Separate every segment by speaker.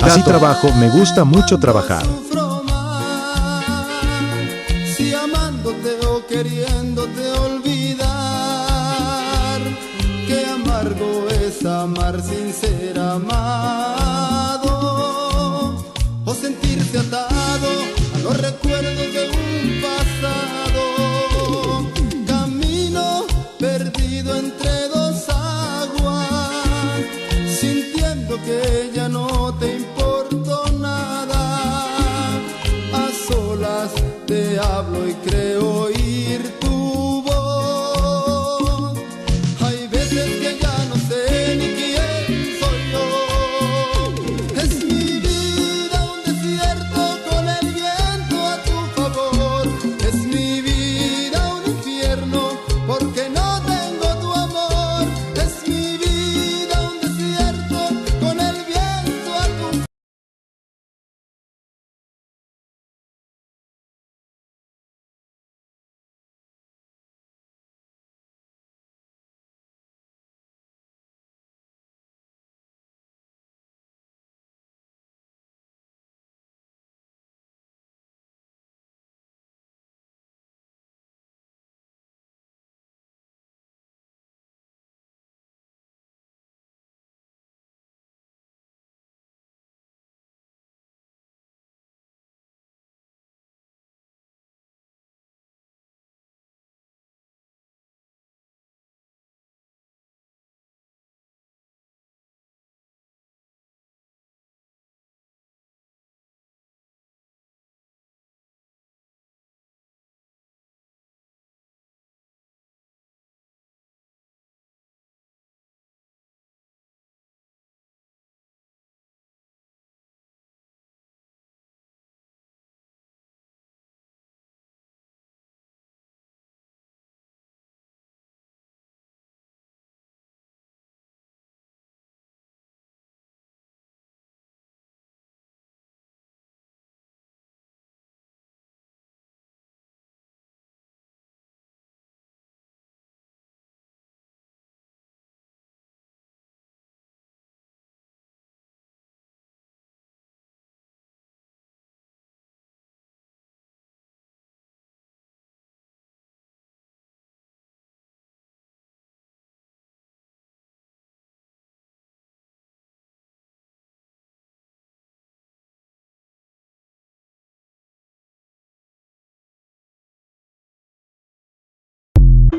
Speaker 1: Así trabajo, me gusta mucho trabajar.
Speaker 2: Sufro más, si amándote o queriéndote olvidar, qué amargo es amar sin ser amado, o sentirse atado a los recuerdos de un pasado. Camino perdido entre dos aguas, sintiendo que ya no te importo nada. A solas te hablo y creo oír tu voz. Hay veces que ya no sé ni quién soy yo. Es mi vida un desierto con el viento a tu favor. Es mi vida un infierno porque no tengo tu amor. Es mi vida un desierto con el viento a tu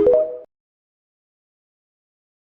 Speaker 2: favor.